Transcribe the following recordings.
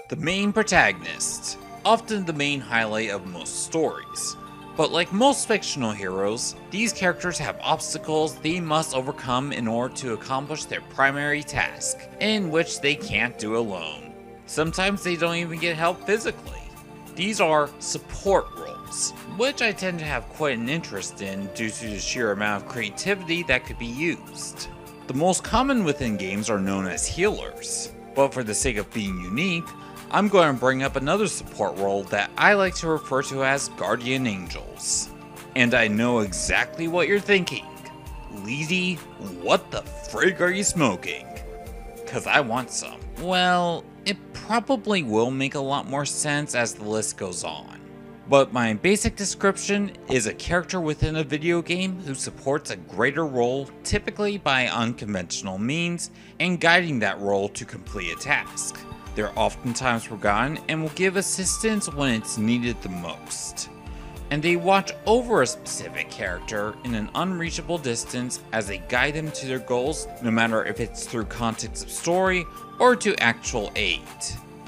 The main protagonist, often the main highlight of most stories. But like most fictional heroes, these characters have obstacles they must overcome in order to accomplish their primary task, in which they can't do alone. Sometimes they don't even get help physically. These are support roles, which I tend to have quite an interest in due to the sheer amount of creativity that could be used. The most common within games are known as healers, but for the sake of being unique, I'm going to bring up another support role that I like to refer to as Guardian Angels. And I know exactly what you're thinking. Leedy, what the frig are you smoking? Cause I want some. Well, it probably will make a lot more sense as the list goes on. But my basic description is a character within a video game who supports a greater role, typically by unconventional means, and guiding that role to complete a task. They're oftentimes forgotten and will give assistance when it's needed the most. And they watch over a specific character in an unreachable distance as they guide them to their goals, no matter if it's through context of story or to actual aid.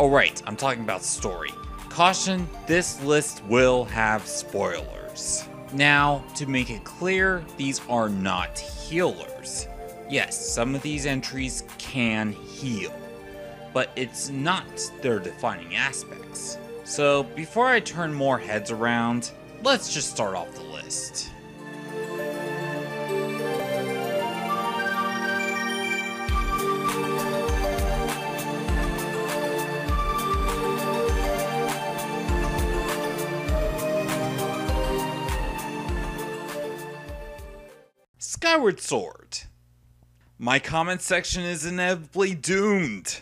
Oh right, I'm talking about story. Caution, this list will have spoilers. Now, to make it clear, these are not healers. Yes, some of these entries can heal, but it's not their defining aspects. So before I turn more heads around, let's just start off the list. Skyward Sword. My comment section is inevitably doomed.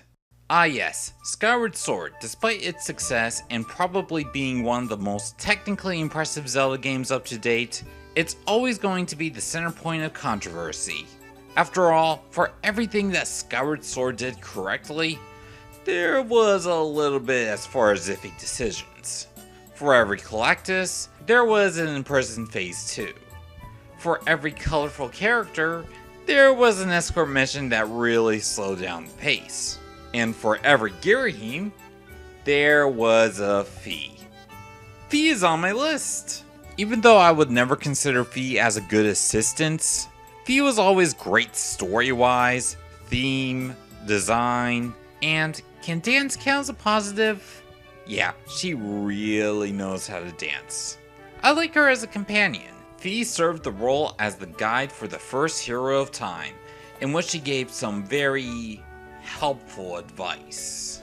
Ah yes, Skyward Sword, despite its success and probably being one of the most technically impressive Zelda games up to date, it's always going to be the center point of controversy. After all, for everything that Skyward Sword did correctly, there was a little bit as far as iffy decisions. For every Collectus, there was an imprisoned phase 2. For every colorful character, there was an escort mission that really slowed down the pace. And for every Girahim, there was a Fee. Fee is on my list. Even though I would never consider Fee as a good assistance, Fee was always great story-wise, theme, design, and can dance count as a positive? Yeah, she really knows how to dance. I like her as a companion. Fee served the role as the guide for the first Hero of Time, in which she gave some very helpful advice.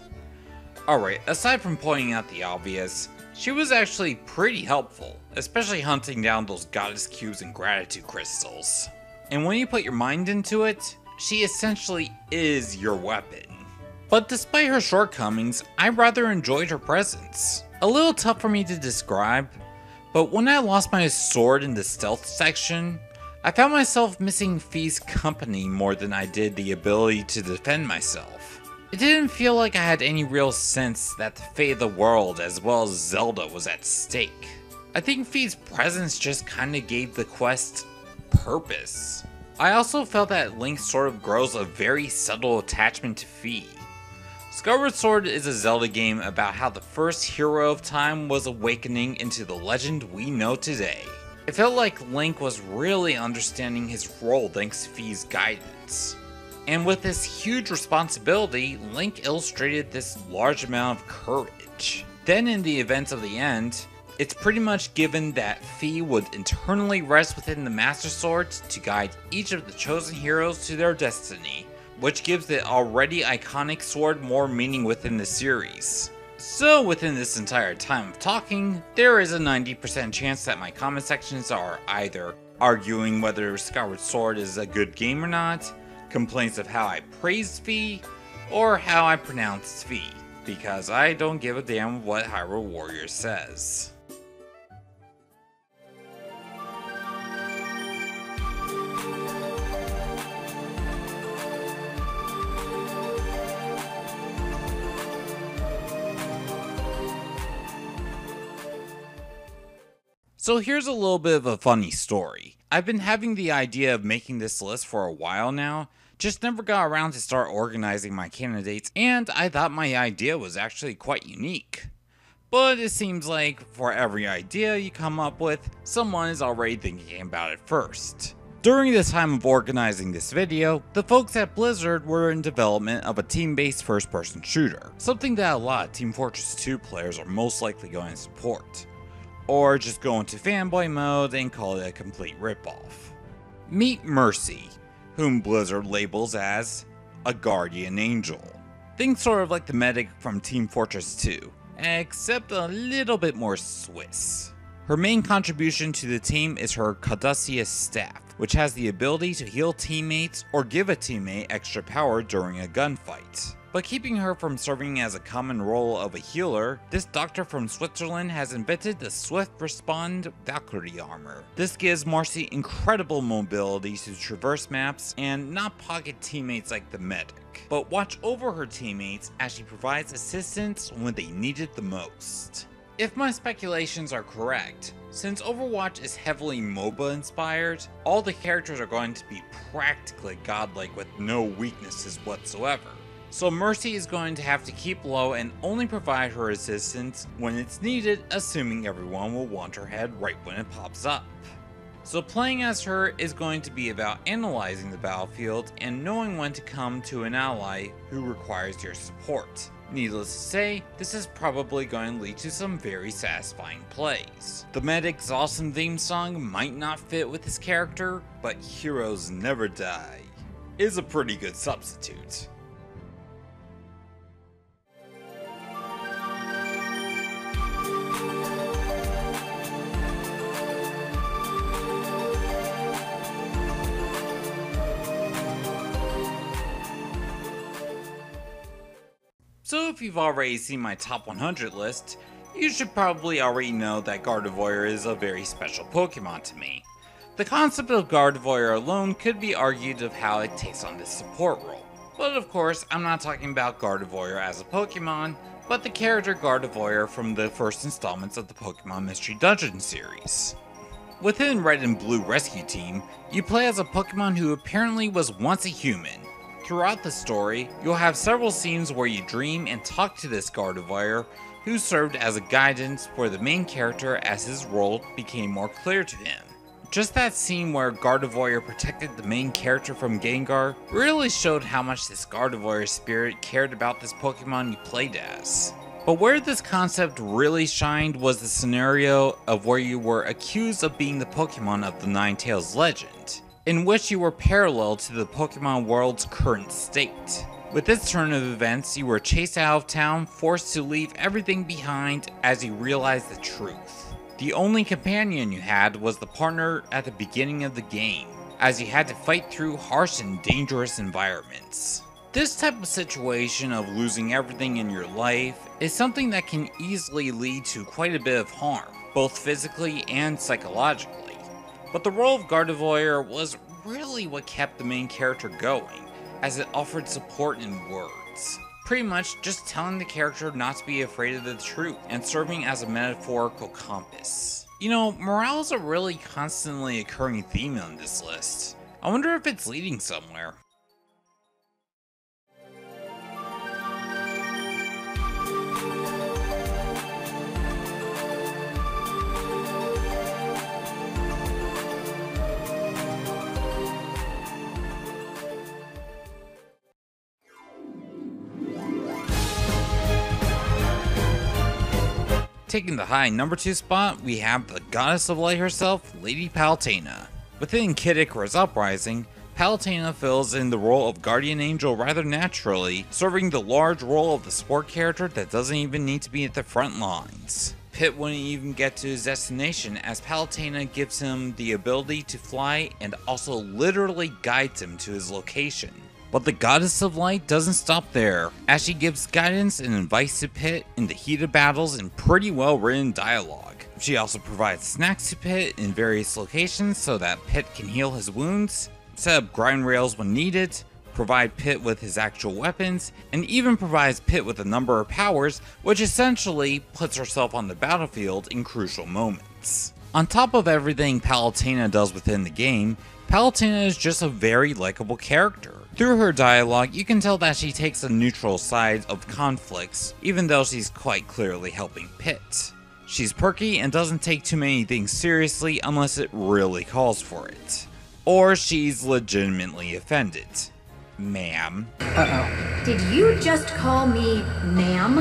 Alright, aside from pointing out the obvious, she was actually pretty helpful, especially hunting down those goddess cubes and gratitude crystals. And when you put your mind into it, she essentially is your weapon. But despite her shortcomings, I rather enjoyed her presence. A little tough for me to describe, but when I lost my sword in the stealth section, I found myself missing Fee's company more than I did the ability to defend myself. It didn't feel like I had any real sense that the fate of the world as well as Zelda was at stake. I think Fee's presence just kinda gave the quest purpose. I also felt that Link sort of grows a very subtle attachment to Fee. Skyward Sword is a Zelda game about how the first Hero of Time was awakening into the legend we know today. It felt like Link was really understanding his role thanks to Fee's guidance. And with this huge responsibility, Link illustrated this large amount of courage. Then in the events of the end, it's pretty much given that Fee would internally rest within the Master Sword to guide each of the chosen heroes to their destiny, which gives the already iconic sword more meaning within the series. So within this entire time of talking, there is a 90% chance that my comment sections are either arguing whether Skyward Sword is a good game or not, complaints of how I praised Fee, or how I pronounced Fee, because I don't give a damn what Hyrule Warriors says. So here's a little bit of a funny story. I've been having the idea of making this list for a while now, Just never got around to start organizing my candidates, and I thought my idea was actually quite unique. But it seems like for every idea you come up with, someone is already thinking about it first. During the time of organizing this video, the folks at Blizzard were in development of a team-based first-person shooter, something that a lot of Team Fortress 2 players are most likely going to support. Or just go into fanboy mode and call it a complete ripoff. Meet Mercy, whom Blizzard labels as a guardian angel. Think sort of like the medic from Team Fortress 2, except a little bit more Swiss. Her main contribution to the team is her Caduceus staff, which has the ability to heal teammates or give a teammate extra power during a gunfight. But keeping her from serving as a common role of a healer, this doctor from Switzerland has invented the Swift Respond Valkyrie armor. This gives Marcy incredible mobility to traverse maps and not pocket teammates like the medic, but watch over her teammates as she provides assistance when they need it the most. If my speculations are correct, since Overwatch is heavily MOBA inspired, all the characters are going to be practically godlike with no weaknesses whatsoever. So Mercy is going to have to keep low and only provide her assistance when it's needed, assuming everyone will want her head right when it pops up. So playing as her is going to be about analyzing the battlefield and knowing when to come to an ally who requires your support. Needless to say, this is probably going to lead to some very satisfying plays. The medic's awesome theme song might not fit with his character, but Heroes Never Die is a pretty good substitute. So if you've already seen my top 100 list, you should probably already know that Gardevoir is a very special Pokemon to me. The concept of Gardevoir alone could be argued of how it takes on this support role. But of course, I'm not talking about Gardevoir as a Pokemon, but the character Gardevoir from the first installments of the Pokemon Mystery Dungeon series. Within Red and Blue Rescue Team, you play as a Pokemon who apparently was once a human. Throughout the story, you'll have several scenes where you dream and talk to this Gardevoir, who served as a guidance for the main character as his role became more clear to him. Just that scene where Gardevoir protected the main character from Gengar really showed how much this Gardevoir spirit cared about this Pokemon you played as. But where this concept really shined was the scenario of where you were accused of being the Pokemon of the Ninetales legend, in which you were parallel to the Pokemon world's current state. With this turn of events, you were chased out of town, forced to leave everything behind as you realized the truth. The only companion you had was the partner at the beginning of the game, as you had to fight through harsh and dangerous environments. This type of situation of losing everything in your life is something that can easily lead to quite a bit of harm, both physically and psychologically. But the role of Gardevoir was really what kept the main character going, as it offered support in words. Pretty much just telling the character not to be afraid of the truth, and serving as a metaphorical compass. You know, morale is a really constantly occurring theme on this list. I wonder if it's leading somewhere. Taking the high number 2 spot, we have the goddess of light herself, Lady Palutena. Within Kid Icarus Uprising, Palutena fills in the role of guardian angel rather naturally, serving the large role of the support character that doesn't even need to be at the front lines. Pit wouldn't even get to his destination, as Palutena gives him the ability to fly and also literally guides him to his location. But the Goddess of Light doesn't stop there, as she gives guidance and advice to Pit in the heat of battles in pretty well written dialogue. She also provides snacks to Pit in various locations so that Pit can heal his wounds, set up grind rails when needed, provide Pit with his actual weapons, and even provides Pit with a number of powers, which essentially puts herself on the battlefield in crucial moments. On top of everything Palutena does within the game, Palutena is just a very likable character. Through her dialogue, you can tell that she takes a neutral side of conflicts, even though she's quite clearly helping Pit. She's perky and doesn't take too many things seriously unless it really calls for it. Or she's legitimately offended. Ma'am. Uh-oh. Did you just call me ma'am?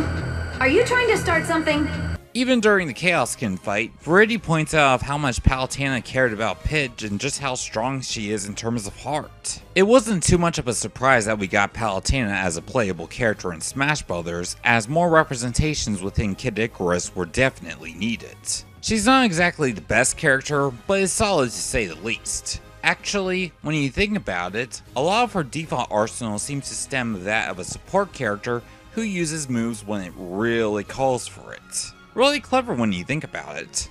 Are you trying to start something? Even during the Chaos Skin fight, Viridian points out how much Palutena cared about Pidge and just how strong she is in terms of heart. It wasn't too much of a surprise that we got Palutena as a playable character in Smash Bros., as more representations within Kid Icarus were definitely needed. She's not exactly the best character, but is solid to say the least. Actually, when you think about it, a lot of her default arsenal seems to stem that of a support character who uses moves when it really calls for it. Really clever when you think about it.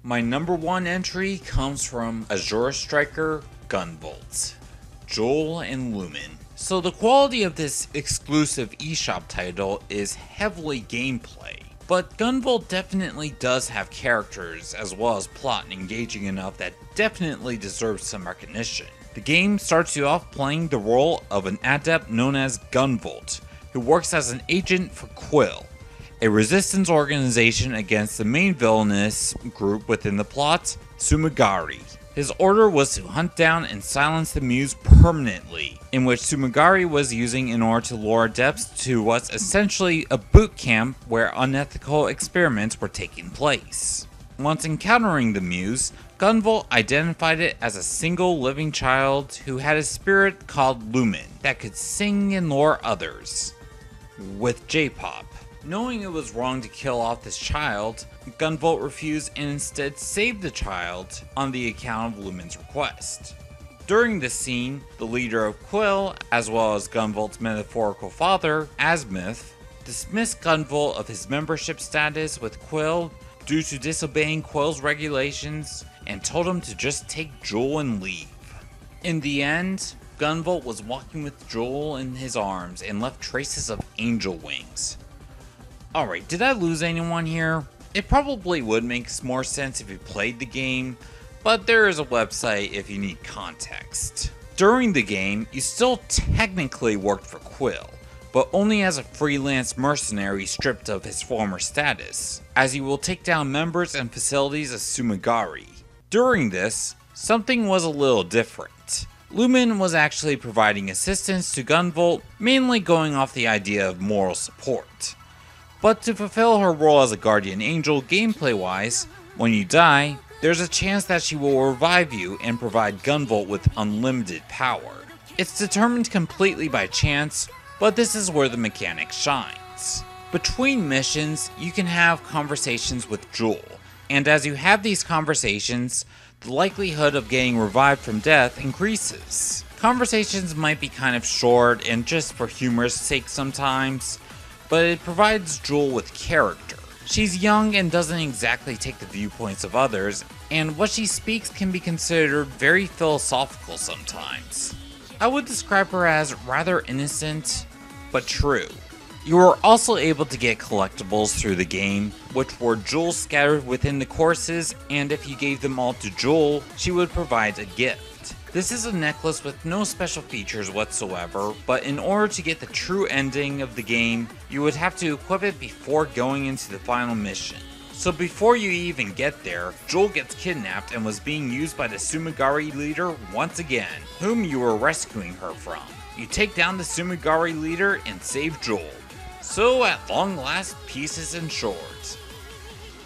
My number one entry comes from Azure Striker Gunvault, Joel and Lumen. So the quality of this exclusive eShop title is heavily gameplay, but Gunvault definitely does have characters as well as plot engaging enough that definitely deserves some recognition. The game starts you off playing the role of an adept known as Gunvault, who works as an agent for Quill, a resistance organization against the main villainous group within the plot, Sumigari. His order was to hunt down and silence the Muse permanently, in which Sumigari was using in order to lure adepts to what's essentially a boot camp where unethical experiments were taking place. Once encountering the Muse, Gunvault identified it as a single living child who had a spirit called Lumen that could sing and lure others with J-pop. Knowing it was wrong to kill off this child, Gunvault refused and instead saved the child on the account of Lumen's request. During this scene, the leader of Quill, as well as Gunvault's metaphorical father, Asmith, dismissed Gunvault of his membership status with Quill due to disobeying Quill's regulations and told him to just take Joel and leave. In the end, Gunvault was walking with Joel in his arms and left traces of angel wings. Alright, did I lose anyone here? It probably would make more sense if you played the game, but there is a website if you need context. During the game, you still technically worked for Quill, but only as a freelance mercenary stripped of his former status, as you will take down members and facilities of Sumigari. During this, something was a little different. Lumen was actually providing assistance to Gunvault, mainly going off the idea of moral support. But to fulfill her role as a guardian angel gameplay-wise, when you die, there's a chance that she will revive you and provide Gunvault with unlimited power. It's determined completely by chance, but this is where the mechanic shines. Between missions, you can have conversations with Joel, and as you have these conversations, the likelihood of getting revived from death increases. Conversations might be kind of short and just for humor's sake sometimes, but it provides Joel with character. She's young and doesn't exactly take the viewpoints of others, and what she speaks can be considered very philosophical sometimes. I would describe her as rather innocent, but true. You were also able to get collectibles through the game, which were jewels scattered within the courses, and if you gave them all to Joel, she would provide a gift. This is a necklace with no special features whatsoever, but in order to get the true ending of the game, you would have to equip it before going into the final mission. So before you even get there, Joel gets kidnapped and was being used by the Sumigari leader once again, whom you were rescuing her from. You take down the Sumigari leader and save Joel. So at long last, pieces and swords.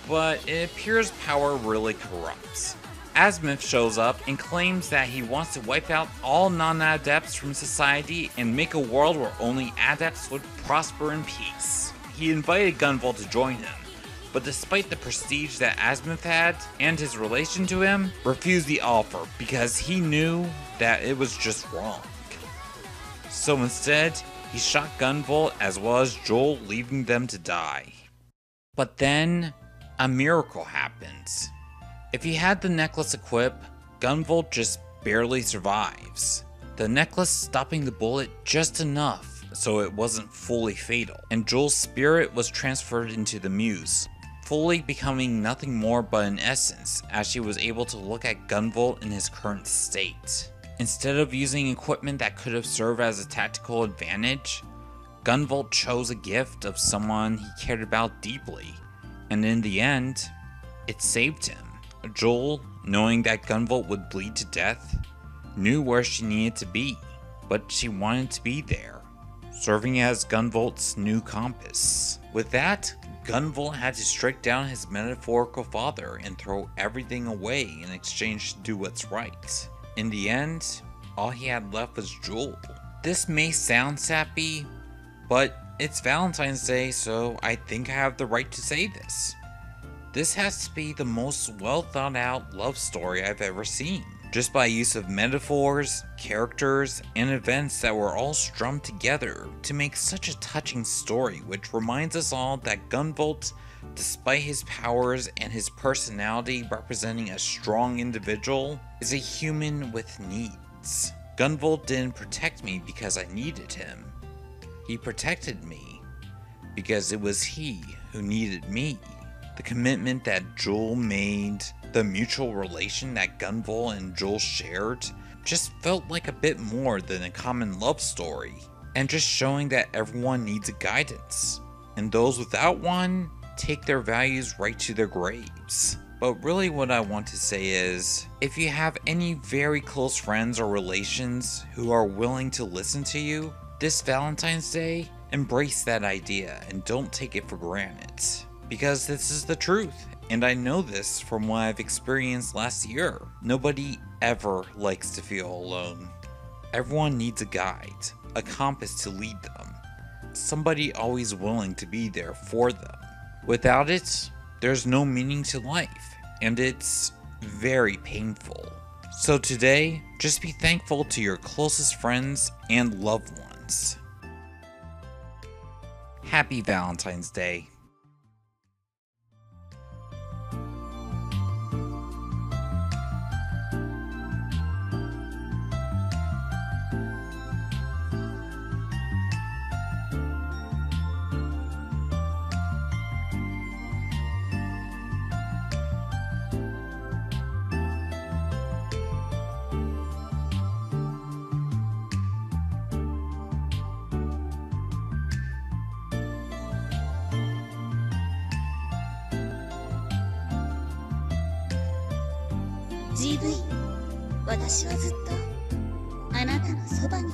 But it appears power really corrupts. Asmith shows up and claims that he wants to wipe out all non-adepts from society and make a world where only adepts would prosper in peace. He invited Gunvault to join him, but despite the prestige that Asmith had and his relation to him, refused the offer because he knew that it was just wrong. So instead, he shot Gunvault as well as Joel, leaving them to die. But then, a miracle happens. If you had the necklace equipped, Gunvault just barely survives. The necklace stopping the bullet just enough so it wasn't fully fatal, and Joel's spirit was transferred into the Muse, fully becoming nothing more but an essence as she was able to look at Gunvault in his current state. Instead of using equipment that could have served as a tactical advantage, Gunvault chose a gift of someone he cared about deeply, and in the end, it saved him. Joel, knowing that Gunvault would bleed to death, knew where she needed to be, but she wanted to be there, serving as Gunvault's new compass. With that, Gunvault had to strike down his metaphorical father and throw everything away in exchange to do what's right. In the end, all he had left was Joel. This may sound sappy, but it's Valentine's Day, so I think I have the right to say this. This has to be the most well thought out love story I've ever seen, just by use of metaphors, characters, and events that were all strummed together to make such a touching story, which reminds us all that Gunvault, despite his powers and his personality representing a strong individual, is a human with needs. Gunvault didn't protect me because I needed him. He protected me because it was he who needed me. The commitment that Joel made, the mutual relation that Gunvault and Joel shared, just felt like a bit more than a common love story, and just showing that everyone needs a guidance, and those without one take their values right to their graves. But really what I want to say is, if you have any very close friends or relations who are willing to listen to you, this Valentine's Day, embrace that idea and don't take it for granted. Because this is the truth, and I know this from what I've experienced last year. Nobody ever likes to feel alone. Everyone needs a guide, a compass to lead them, somebody always willing to be there for them. Without it, there's no meaning to life, and it's very painful. So today, just be thankful to your closest friends and loved ones. Happy Valentine's Day. GV、私はずっとあなたのそばに